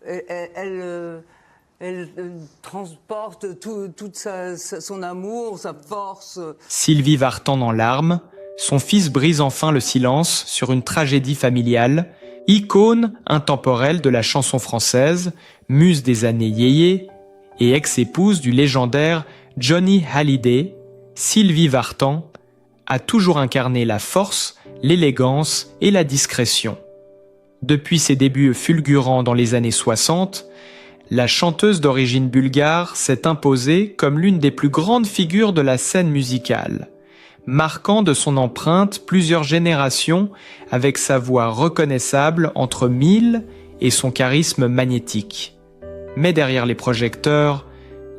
elle transporte toute son amour, sa force. Sylvie Vartan en larmes, son fils brise enfin le silence sur une tragédie familiale, icône intemporelle de la chanson française, muse des années yéyé et ex-épouse du légendaire Johnny Hallyday. Sylvie Vartan a toujours incarné la force, l'élégance et la discrétion. Depuis ses débuts fulgurants dans les années 60, la chanteuse d'origine bulgare s'est imposée comme l'une des plus grandes figures de la scène musicale, marquant de son empreinte plusieurs générations avec sa voix reconnaissable entre mille et son charisme magnétique. Mais derrière les projecteurs,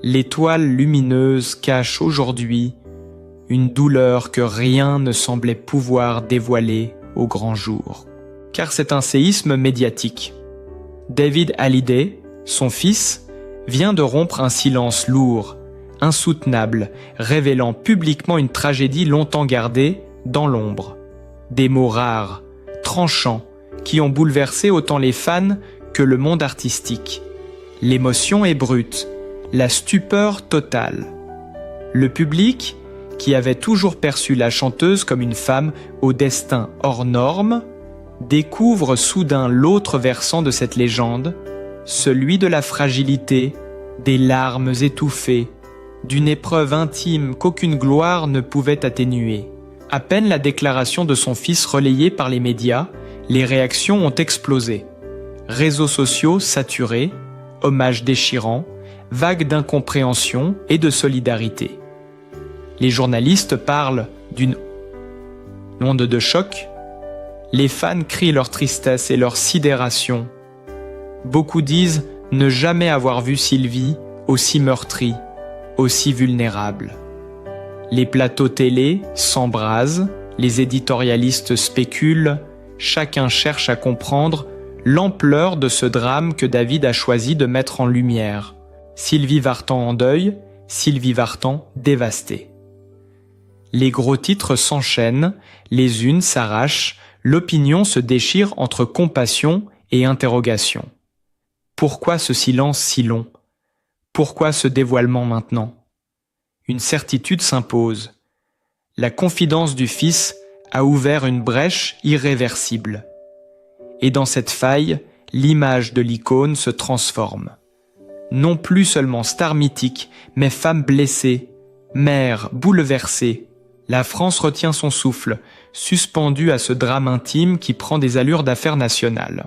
l'étoile lumineuse cache aujourd'hui une douleur que rien ne semblait pouvoir dévoiler au grand jour. Car c'est un séisme médiatique. David Hallyday, son fils, vient de rompre un silence lourd, insoutenable, révélant publiquement une tragédie longtemps gardée dans l'ombre. Des mots rares, tranchants, qui ont bouleversé autant les fans que le monde artistique. L'émotion est brute, la stupeur totale. Le public, qui avait toujours perçu la chanteuse comme une femme au destin hors norme, découvre soudain l'autre versant de cette légende, celui de la fragilité, des larmes étouffées, d'une épreuve intime qu'aucune gloire ne pouvait atténuer. À peine la déclaration de son fils relayée par les médias, les réactions ont explosé. Réseaux sociaux saturés, hommages déchirants, vagues d'incompréhension et de solidarité. Les journalistes parlent d'une onde de choc. Les fans crient leur tristesse et leur sidération. Beaucoup disent ne jamais avoir vu Sylvie aussi meurtrie, aussi vulnérable. Les plateaux télé s'embrasent, les éditorialistes spéculent, chacun cherche à comprendre l'ampleur de ce drame que David a choisi de mettre en lumière. Sylvie Vartan en deuil, Sylvie Vartan dévastée. Les gros titres s'enchaînent, les unes s'arrachent, l'opinion se déchire entre compassion et interrogation. Pourquoi ce silence si long? Pourquoi ce dévoilement maintenant? Une certitude s'impose. La confidence du fils a ouvert une brèche irréversible. Et dans cette faille, l'image de l'icône se transforme. Non plus seulement star mythique, mais femme blessée, mère bouleversée. La France retient son souffle, suspendue à ce drame intime qui prend des allures d'affaires nationales.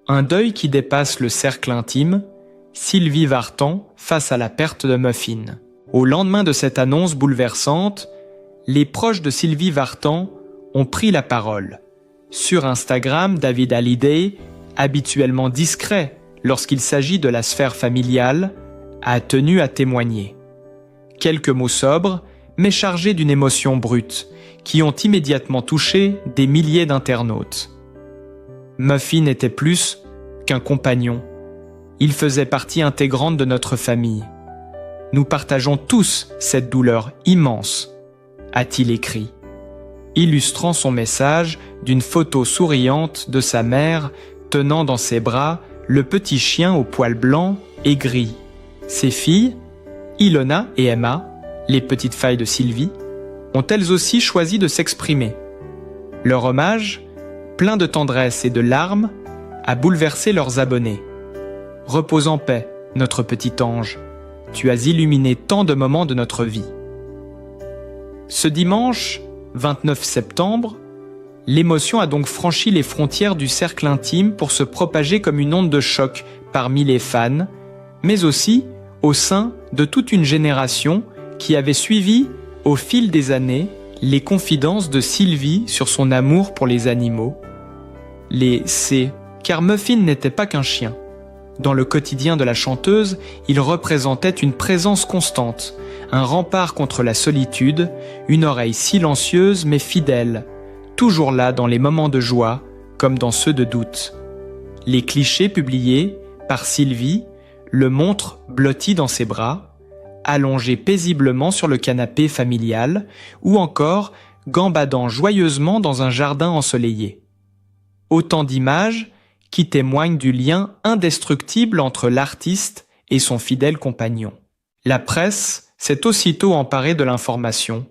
Un deuil qui dépasse le cercle intime, Sylvie Vartan face à la perte de Muffin. Au lendemain de cette annonce bouleversante, les proches de Sylvie Vartan ont pris la parole. Sur Instagram, David Hallyday, habituellement discret lorsqu'il s'agit de la sphère familiale, a tenu à témoigner. Quelques mots sobres, mais chargés d'une émotion brute, qui ont immédiatement touché des milliers d'internautes. Muffin était plus qu'un compagnon. Il faisait partie intégrante de notre famille. Nous partageons tous cette douleur immense, a-t-il écrit, illustrant son message d'une photo souriante de sa mère tenant dans ses bras le petit chien aux poils blancs et gris. Ses filles, Ilona et Emma, les petites filles de Sylvie, ont elles aussi choisi de s'exprimer. Leur hommage, plein de tendresse et de larmes, a bouleversé leurs abonnés. Repose en paix, notre petit ange. Tu as illuminé tant de moments de notre vie. Ce dimanche, 29 septembre, l'émotion a donc franchi les frontières du cercle intime pour se propager comme une onde de choc parmi les fans, mais aussi au sein de toute une génération qui avait suivi, au fil des années, les confidences de Sylvie sur son amour pour les animaux. Les C, car Muffin n'était pas qu'un chien. Dans le quotidien de la chanteuse, il représentait une présence constante, un rempart contre la solitude, une oreille silencieuse mais fidèle, toujours là dans les moments de joie comme dans ceux de doute. Les clichés publiés par Sylvie le montrent blotti dans ses bras, allongé paisiblement sur le canapé familial ou encore gambadant joyeusement dans un jardin ensoleillé. Autant d'images qui témoignent du lien indestructible entre l'artiste et son fidèle compagnon. La presse s'est aussitôt emparée de l'information.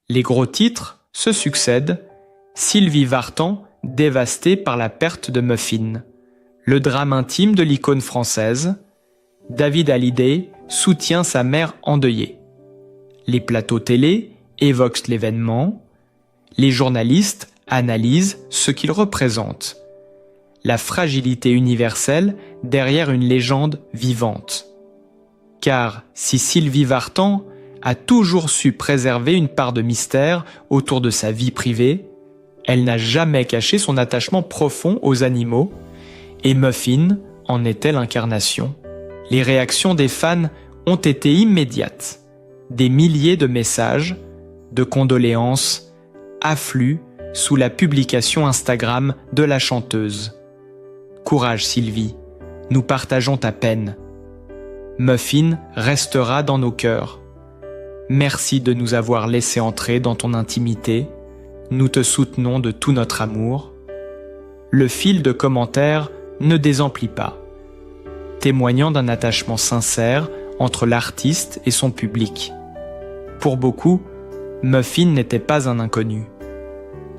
Les gros titres se succèdent. Sylvie Vartan dévastée par la perte de Muffin. Le drame intime de l'icône française. David Hallyday soutient sa mère endeuillée. Les plateaux télé évoquent l'événement. Les journalistes analysent ce qu'il représente. La fragilité universelle derrière une légende vivante. Car si Sylvie Vartan a toujours su préserver une part de mystère autour de sa vie privée, elle n'a jamais caché son attachement profond aux animaux, et Muffin en était l'incarnation. Les réactions des fans ont été immédiates. Des milliers de messages, de condoléances, affluent sous la publication Instagram de la chanteuse. Courage Sylvie, nous partageons ta peine. Muffin restera dans nos cœurs. Merci de nous avoir laissé entrer dans ton intimité. Nous te soutenons de tout notre amour. Le fil de commentaires ne désemplit pas, témoignant d'un attachement sincère entre l'artiste et son public. Pour beaucoup, Muffin n'était pas un inconnu.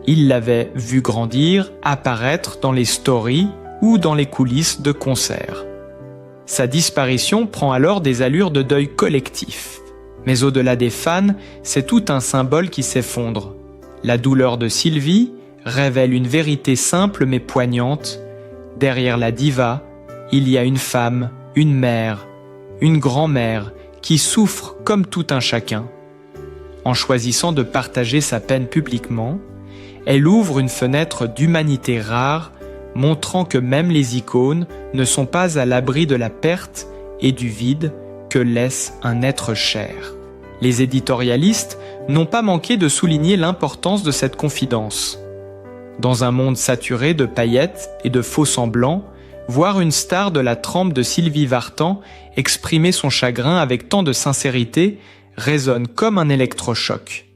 Il l'avait vu grandir, apparaître dans les stories ou dans les coulisses de concerts. Sa disparition prend alors des allures de deuil collectif. Mais au-delà des fans, c'est tout un symbole qui s'effondre. La douleur de Sylvie révèle une vérité simple mais poignante. Derrière la diva, il y a une femme, une mère, une grand-mère qui souffre comme tout un chacun. En choisissant de partager sa peine publiquement, elle ouvre une fenêtre d'humanité rare, montrant que même les icônes ne sont pas à l'abri de la perte et du vide que laisse un être cher. Les éditorialistes n'ont pas manqué de souligner l'importance de cette confidence. Dans un monde saturé de paillettes et de faux-semblants, voir une star de la trempe de Sylvie Vartan exprimer son chagrin avec tant de sincérité résonne comme un électrochoc.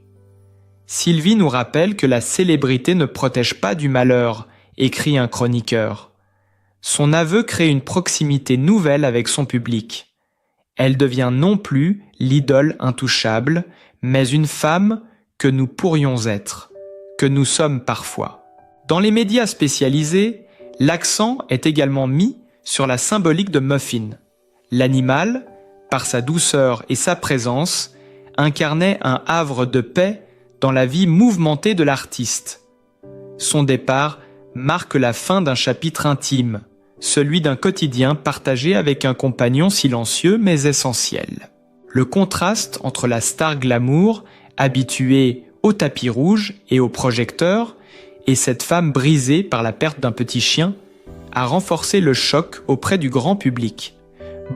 Sylvie nous rappelle que la célébrité ne protège pas du malheur, écrit un chroniqueur. Son aveu crée une proximité nouvelle avec son public. Elle devient non plus l'idole intouchable, mais une femme que nous pourrions être, que nous sommes parfois. Dans les médias spécialisés, l'accent est également mis sur la symbolique de Muffin. L'animal, par sa douceur et sa présence, incarnait un havre de paix dans la vie mouvementée de l'artiste. Son départ marque la fin d'un chapitre intime, celui d'un quotidien partagé avec un compagnon silencieux mais essentiel. Le contraste entre la star glamour, habituée au tapis rouge et au projecteur, et cette femme brisée par la perte d'un petit chien, a renforcé le choc auprès du grand public.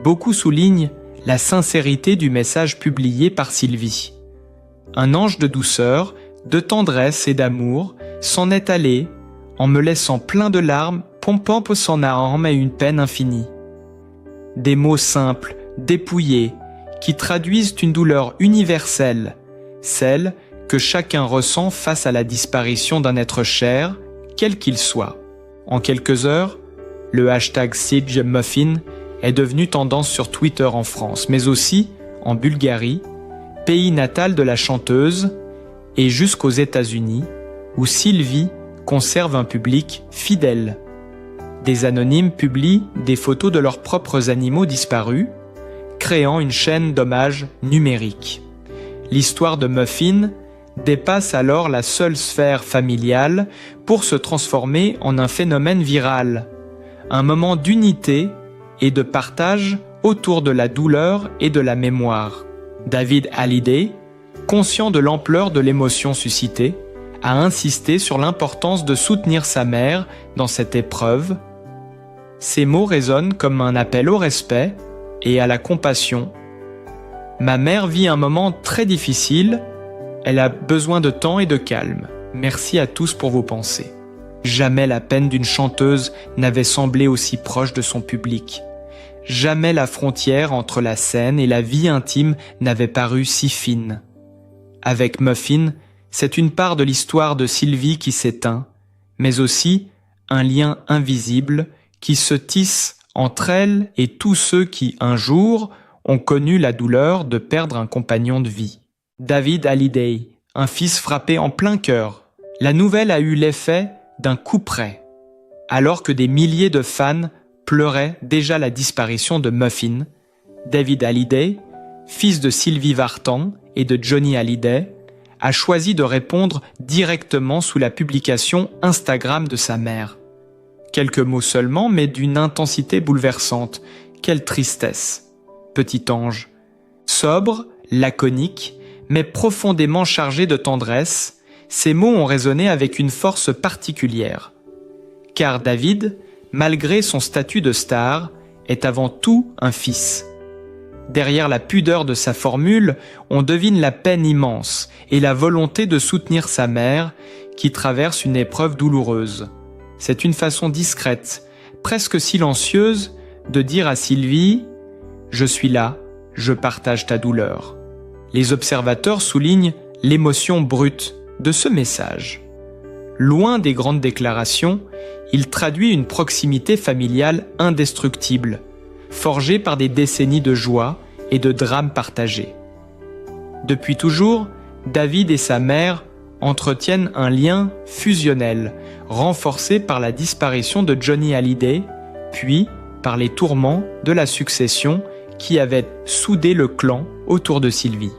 Beaucoup soulignent la sincérité du message publié par Sylvie. Un ange de douceur, de tendresse et d'amour s'en est allé en me laissant plein de larmes, pompant son âme à une peine infinie. Des mots simples, dépouillés, qui traduisent une douleur universelle, celle que chacun ressent face à la disparition d'un être cher, quel qu'il soit. En quelques heures, le hashtag #SigeMuffin est devenu tendance sur Twitter en France, mais aussi en Bulgarie, pays natal de la chanteuse, et jusqu'aux États-Unis, où Sylvie conserve un public fidèle. Des anonymes publient des photos de leurs propres animaux disparus, créant une chaîne d'hommages numériques. L'histoire de Muffin dépasse alors la seule sphère familiale pour se transformer en un phénomène viral, un moment d'unité et de partage autour de la douleur et de la mémoire. David Hallyday, conscient de l'ampleur de l'émotion suscitée, a insisté sur l'importance de soutenir sa mère dans cette épreuve. Ces mots résonnent comme un appel au respect et à la compassion. Ma mère vit un moment très difficile, elle a besoin de temps et de calme. Merci à tous pour vos pensées. Jamais la peine d'une chanteuse n'avait semblé aussi proche de son public. Jamais la frontière entre la scène et la vie intime n'avait paru si fine. Avec Muffin, c'est une part de l'histoire de Sylvie qui s'éteint, mais aussi un lien invisible qui se tisse entre elle et tous ceux qui, un jour, ont connu la douleur de perdre un compagnon de vie. David Hallyday, un fils frappé en plein cœur. La nouvelle a eu l'effet d'un coup près. Alors que des milliers de fans pleuraient déjà la disparition de Muffin, David Hallyday, fils de Sylvie Vartan et de Johnny Hallyday, a choisi de répondre directement sous la publication Instagram de sa mère. Quelques mots seulement, mais d'une intensité bouleversante. Quelle tristesse. Petit ange. Sobre, laconique, mais profondément chargé de tendresse, ces mots ont résonné avec une force particulière. Car David, malgré son statut de star, est avant tout un fils. Derrière la pudeur de sa formule, on devine la peine immense et la volonté de soutenir sa mère qui traverse une épreuve douloureuse. C'est une façon discrète, presque silencieuse, de dire à Sylvie « Je suis là, je partage ta douleur ». Les observateurs soulignent l'émotion brute de ce message. Loin des grandes déclarations, il traduit une proximité familiale indestructible, forgée par des décennies de joie et de drames partagés. Depuis toujours, David et sa mère entretiennent un lien fusionnel, renforcé par la disparition de Johnny Hallyday, puis par les tourments de la succession qui avaient soudé le clan autour de Sylvie.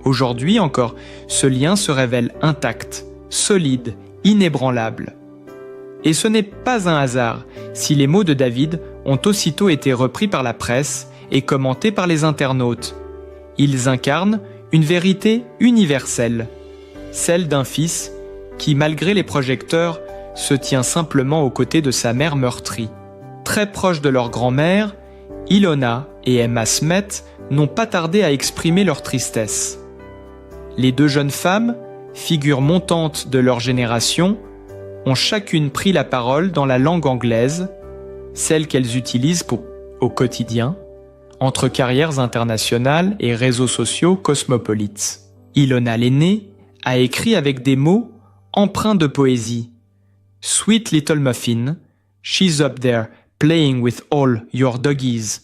Aujourd'hui encore, ce lien se révèle intact, solide, inébranlable. Et ce n'est pas un hasard si les mots de David ont aussitôt été repris par la presse et commentés par les internautes. Ils incarnent une vérité universelle, celle d'un fils qui, malgré les projecteurs, se tient simplement aux côtés de sa mère meurtrie. Très proches de leur grand-mère, Ilona et Emma Smet n'ont pas tardé à exprimer leur tristesse. Les deux jeunes femmes, figures montantes de leur génération, ont chacune pris la parole dans la langue anglaise, celle qu'elles utilisent au quotidien, entre carrières internationales et réseaux sociaux cosmopolites. Ilona l'aînée a écrit avec des mots empreints de poésie. « Sweet little muffin, she's up there playing with all your doggies ».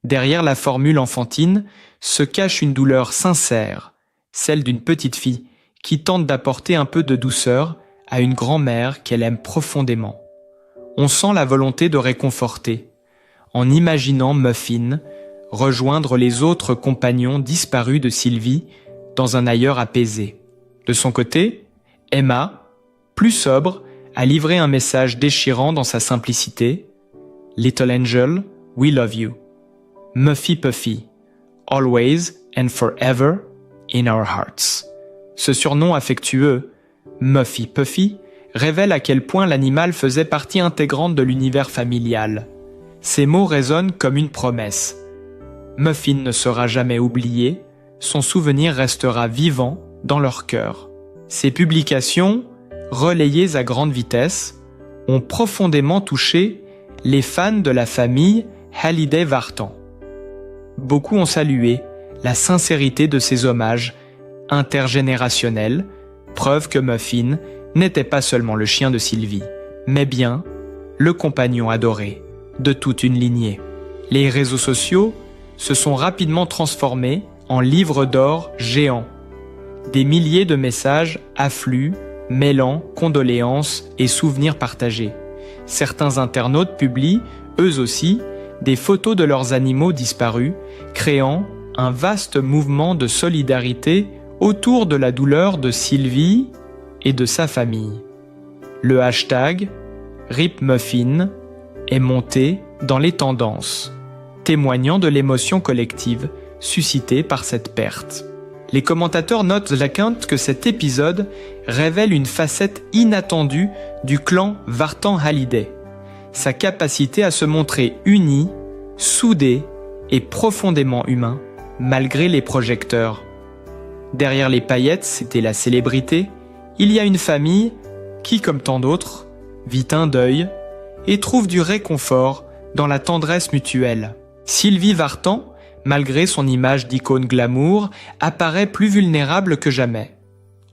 Derrière la formule enfantine se cache une douleur sincère, celle d'une petite fille qui tente d'apporter un peu de douceur à une grand-mère qu'elle aime profondément. On sent la volonté de réconforter, en imaginant Muffin rejoindre les autres compagnons disparus de Sylvie dans un ailleurs apaisé. De son côté, Emma, plus sobre, a livré un message déchirant dans sa simplicité. « Little angel, we love you. Muffy Puffy, always and forever in our hearts ». Ce surnom affectueux, Muffy Puffy, révèle à quel point l'animal faisait partie intégrante de l'univers familial. Ces mots résonnent comme une promesse. Muffin ne sera jamais oublié, son souvenir restera vivant dans leur cœur. Ces publications, relayées à grande vitesse, ont profondément touché les fans de la famille Hallyday-Vartan. Beaucoup ont salué la sincérité de ces hommages intergénérationnels, preuve que Muffin n'était pas seulement le chien de Sylvie, mais bien le compagnon adoré de toute une lignée. Les réseaux sociaux se sont rapidement transformés en livres d'or géants. Des milliers de messages affluent, mêlant condoléances et souvenirs partagés. Certains internautes publient, eux aussi, des photos de leurs animaux disparus, créant un vaste mouvement de solidarité autour de la douleur de Sylvie et de sa famille. Le hashtag #RipMuffin est monté dans les tendances, témoignant de l'émotion collective suscitée par cette perte. Les commentateurs notent que cet épisode révèle une facette inattendue du clan Vartan-Hallyday, sa capacité à se montrer uni, soudé et profondément humain, malgré les projecteurs. Derrière les paillettes et la célébrité, il y a une famille qui, comme tant d'autres, vit un deuil et trouve du réconfort dans la tendresse mutuelle. Sylvie Vartan, malgré son image d'icône glamour, apparaît plus vulnérable que jamais.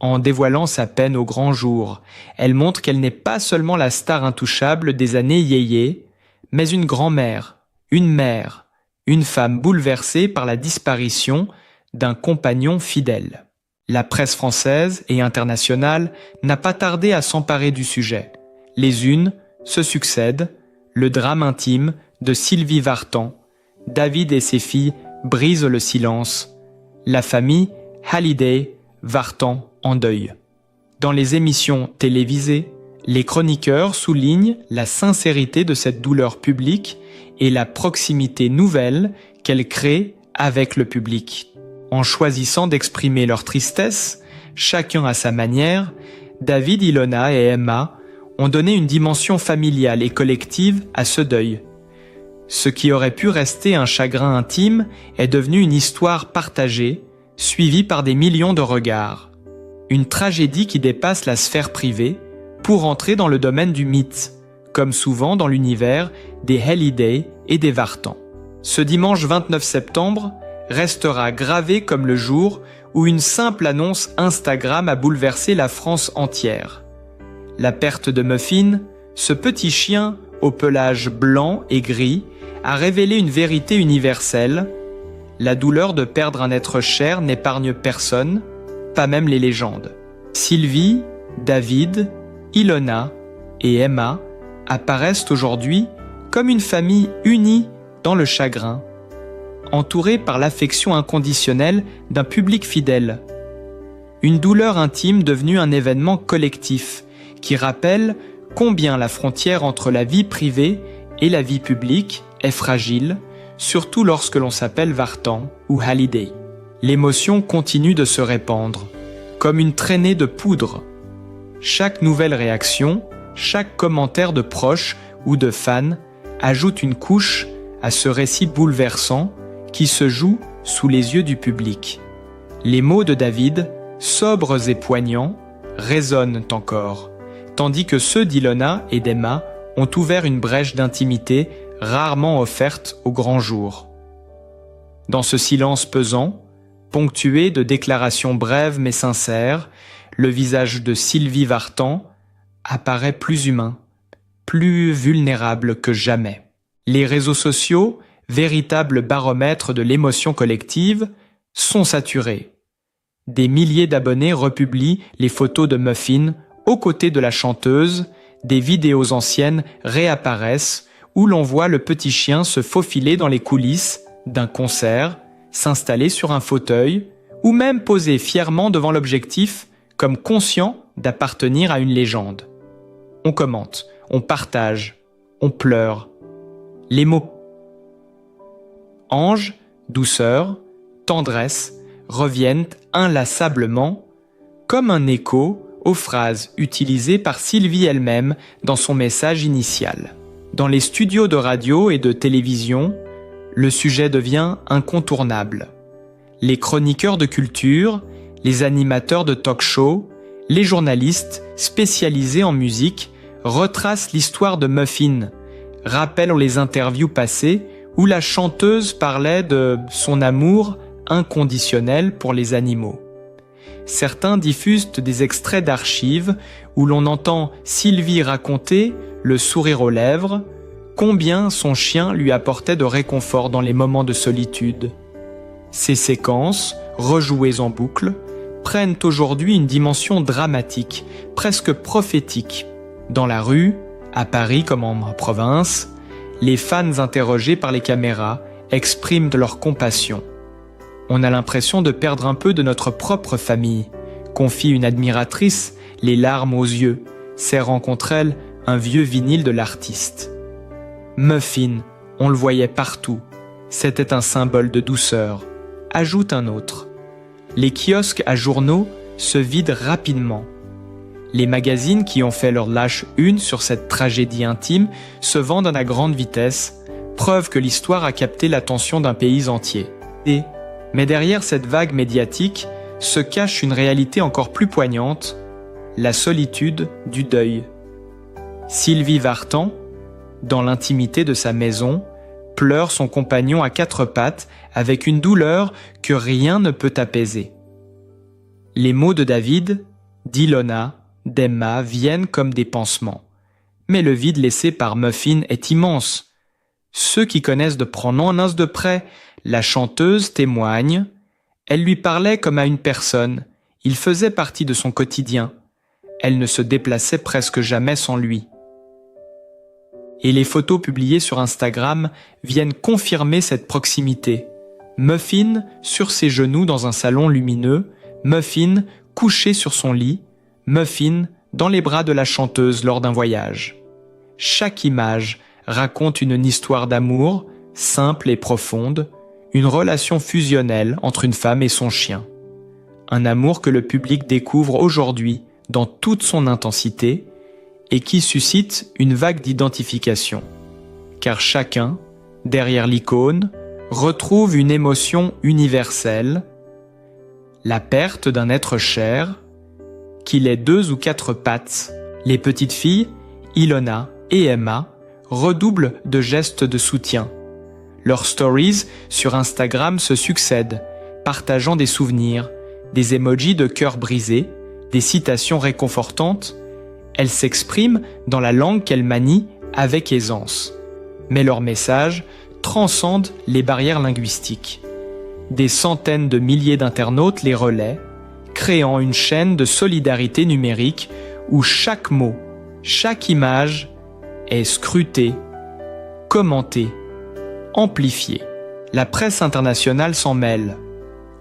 En dévoilant sa peine au grand jour, elle montre qu'elle n'est pas seulement la star intouchable des années yéyé, mais une grand-mère, une mère, une femme bouleversée par la disparition d'un compagnon fidèle. La presse française et internationale n'a pas tardé à s'emparer du sujet. Les unes se succèdent, le drame intime de Sylvie Vartan, David et ses filles brisent le silence, la famille Hallyday Vartan en deuil. Dans les émissions télévisées, les chroniqueurs soulignent la sincérité de cette douleur publique et la proximité nouvelle qu'elle crée avec le public. En choisissant d'exprimer leur tristesse, chacun à sa manière, David, Ilona et Emma ont donné une dimension familiale et collective à ce deuil. Ce qui aurait pu rester un chagrin intime est devenu une histoire partagée, suivie par des millions de regards. Une tragédie qui dépasse la sphère privée pour entrer dans le domaine du mythe, comme souvent dans l'univers des Hallyday et des Vartan. Ce dimanche 29 septembre restera gravé comme le jour où une simple annonce Instagram a bouleversé la France entière. La perte de Muffin, ce petit chien au pelage blanc et gris, a révélé une vérité universelle. La douleur de perdre un être cher n'épargne personne, pas même les légendes. Sylvie, David, Ilona et Emma apparaissent aujourd'hui comme une famille unie dans le chagrin, entourée par l'affection inconditionnelle d'un public fidèle. Une douleur intime devenue un événement collectif qui rappelle combien la frontière entre la vie privée et la vie publique est fragile, surtout lorsque l'on s'appelle Vartan ou Hallyday. L'émotion continue de se répandre, comme une traînée de poudre. Chaque nouvelle réaction, chaque commentaire de proches ou de fans ajoute une couche à ce récit bouleversant qui se joue sous les yeux du public. Les mots de David, sobres et poignants, résonnent encore, tandis que ceux d'Ilona et d'Emma ont ouvert une brèche d'intimité rarement offerte au grand jour. Dans ce silence pesant, ponctué de déclarations brèves mais sincères, le visage de Sylvie Vartan apparaît plus humain, plus vulnérable que jamais. Les réseaux sociaux, véritables baromètres de l'émotion collective, sont saturés. Des milliers d'abonnés republient les photos de Muffin aux côtés de la chanteuse, des vidéos anciennes réapparaissent où l'on voit le petit chien se faufiler dans les coulisses d'un concert, s'installer sur un fauteuil ou même poser fièrement devant l'objectif comme conscient d'appartenir à une légende. On commente, on partage, on pleure. Les mots ange, douceur, tendresse reviennent inlassablement comme un écho aux phrases utilisées par Sylvie elle-même dans son message initial. Dans les studios de radio et de télévision, le sujet devient incontournable. Les chroniqueurs de culture, les animateurs de talk-show, les journalistes spécialisés en musique retracent l'histoire de Muffin, rappellent les interviews passées où la chanteuse parlait de son amour inconditionnel pour les animaux. Certains diffusent des extraits d'archives où l'on entend Sylvie raconter, le sourire aux lèvres, combien son chien lui apportait de réconfort dans les moments de solitude. Ces séquences, rejouées en boucle, prennent aujourd'hui une dimension dramatique, presque prophétique. Dans la rue, à Paris comme en province, les fans interrogés par les caméras expriment leur compassion. On a l'impression de perdre un peu de notre propre famille, confie une admiratrice, les larmes aux yeux, serrant contre elle un vieux vinyle de l'artiste. Muffin, on le voyait partout, c'était un symbole de douceur, ajoute un autre. Les kiosques à journaux se vident rapidement. Les magazines qui ont fait leur lâche une sur cette tragédie intime se vendent à grande vitesse, preuve que l'histoire a capté l'attention d'un pays entier. Mais derrière cette vague médiatique se cache une réalité encore plus poignante, la solitude du deuil. Sylvie Vartan, dans l'intimité de sa maison, pleure son compagnon à quatre pattes avec une douleur que rien ne peut apaiser. Les mots de David, d'Ilona, d'Emma viennent comme des pansements. Mais le vide laissé par Muffin est immense. Ceux qui connaissent de pronom de près, la chanteuse témoigne. Elle lui parlait comme à une personne. Il faisait partie de son quotidien. Elle ne se déplaçait presque jamais sans lui. Et les photos publiées sur Instagram viennent confirmer cette proximité. Muffin sur ses genoux dans un salon lumineux, Muffin couché sur son lit, Muffin dans les bras de la chanteuse lors d'un voyage. Chaque image raconte une histoire d'amour, simple et profonde, une relation fusionnelle entre une femme et son chien. Un amour que le public découvre aujourd'hui dans toute son intensité et qui suscite une vague d'identification. Car chacun, derrière l'icône, retrouve une émotion universelle, la perte d'un être cher, qu'il ait 2 ou 4 pattes. Les petites filles, Ilona et Emma, redoublent de gestes de soutien. Leurs stories sur Instagram se succèdent, partageant des souvenirs, des emojis de cœur brisé, des citations réconfortantes. Elles s'expriment dans la langue qu'elles manient avec aisance. Mais leurs messages transcendent les barrières linguistiques. Des centaines de milliers d'internautes les relaient, créant une chaîne de solidarité numérique où chaque mot, chaque image est scruté, commenté, amplifié. La presse internationale s'en mêle.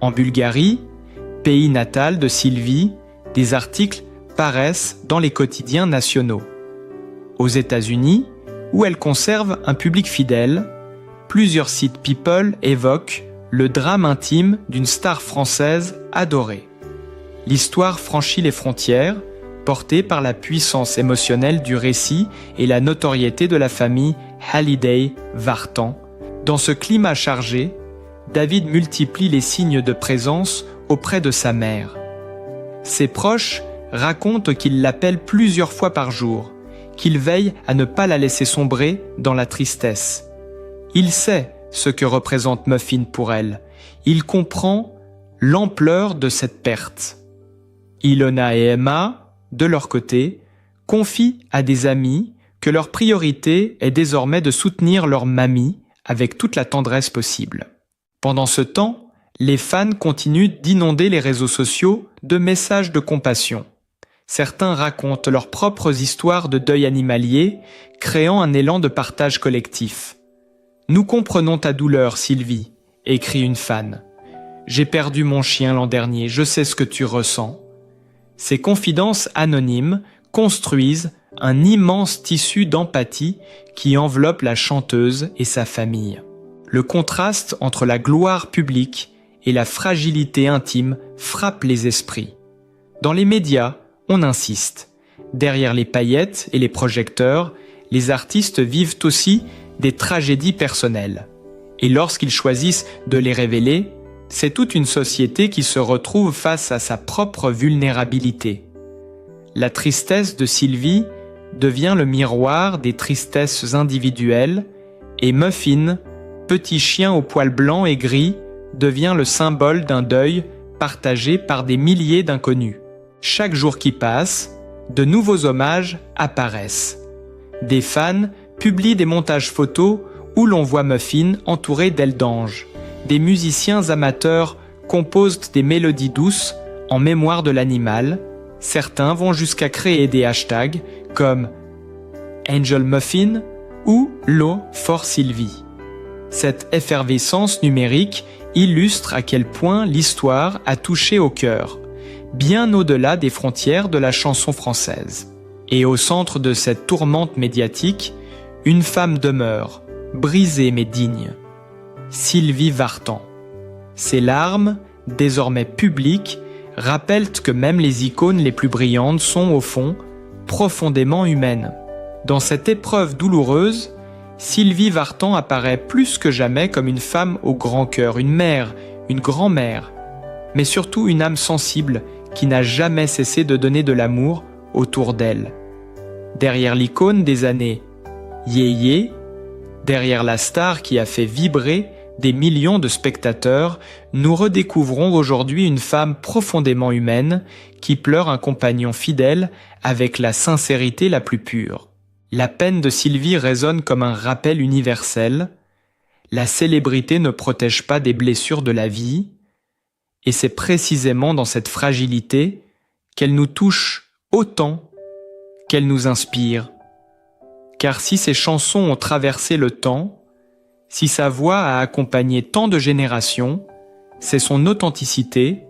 En Bulgarie, pays natal de Sylvie, des articles paraissent dans les quotidiens nationaux. Aux États-Unis, où elle conserve un public fidèle, plusieurs sites People évoquent le drame intime d'une star française adorée. L'histoire franchit les frontières, portée par la puissance émotionnelle du récit et la notoriété de la famille Hallyday-Vartan. Dans ce climat chargé, David multiplie les signes de présence auprès de sa mère. Ses proches racontent qu'il l'appelle plusieurs fois par jour, qu'il veille à ne pas la laisser sombrer dans la tristesse. Il sait ce que représente Muffin pour elle. Il comprend l'ampleur de cette perte. Ilona et Emma, de leur côté, confient à des amis que leur priorité est désormais de soutenir leur mamie avec toute la tendresse possible. Pendant ce temps, les fans continuent d'inonder les réseaux sociaux de messages de compassion. Certains racontent leurs propres histoires de deuil animalier, créant un élan de partage collectif. « Nous comprenons ta douleur, Sylvie », écrit une fan. « J'ai perdu mon chien l'an dernier, je sais ce que tu ressens. » Ces confidences anonymes construisent un immense tissu d'empathie qui enveloppe la chanteuse et sa famille. Le contraste entre la gloire publique et la fragilité intime frappe les esprits. Dans les médias, on insiste. Derrière les paillettes et les projecteurs, les artistes vivent aussi des tragédies personnelles. Et lorsqu'ils choisissent de les révéler, c'est toute une société qui se retrouve face à sa propre vulnérabilité. La tristesse de Sylvie devient le miroir des tristesses individuelles et Muffin, petit chien au poil blanc et gris, devient le symbole d'un deuil partagé par des milliers d'inconnus. Chaque jour qui passe, de nouveaux hommages apparaissent. Des fans publient des montages photos où l'on voit Muffin entouré d'ailes d'ange. Des musiciens amateurs composent des mélodies douces en mémoire de l'animal. Certains vont jusqu'à créer des hashtags comme Angel Muffin ou Low for Sylvie. Cette effervescence numérique illustre à quel point l'histoire a touché au cœur, bien au-delà des frontières de la chanson française. Et au centre de cette tourmente médiatique, une femme demeure, brisée mais digne. Sylvie Vartan. Ses larmes, désormais publiques, rappellent que même les icônes les plus brillantes sont, au fond, profondément humaines. Dans cette épreuve douloureuse, Sylvie Vartan apparaît plus que jamais comme une femme au grand cœur, une mère, une grand-mère, mais surtout une âme sensible qui n'a jamais cessé de donner de l'amour autour d'elle. Derrière l'icône des années yéyé, derrière la star qui a fait vibrer des millions de spectateurs, nous redécouvrons aujourd'hui une femme profondément humaine qui pleure un compagnon fidèle avec la sincérité la plus pure. La peine de Sylvie résonne comme un rappel universel. La célébrité ne protège pas des blessures de la vie, et c'est précisément dans cette fragilité qu'elle nous touche autant qu'elle nous inspire. Car si ses chansons ont traversé le temps, si sa voix a accompagné tant de générations, c'est son authenticité,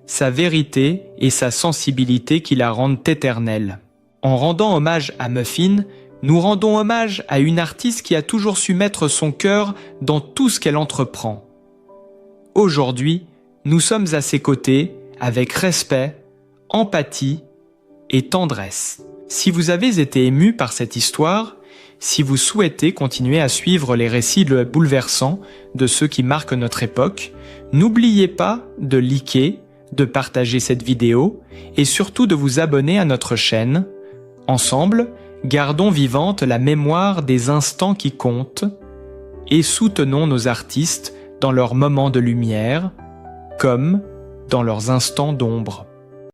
sa vérité et sa sensibilité qui la rendent éternelle. En rendant hommage à Muffin, nous rendons hommage à une artiste qui a toujours su mettre son cœur dans tout ce qu'elle entreprend. Aujourd'hui, nous sommes à ses côtés avec respect, empathie et tendresse. Si vous avez été ému par cette histoire, si vous souhaitez continuer à suivre les récits bouleversants de ceux qui marquent notre époque, n'oubliez pas de liker, de partager cette vidéo et surtout de vous abonner à notre chaîne. Ensemble, gardons vivante la mémoire des instants qui comptent et soutenons nos artistes dans leurs moments de lumière comme dans leurs instants d'ombre.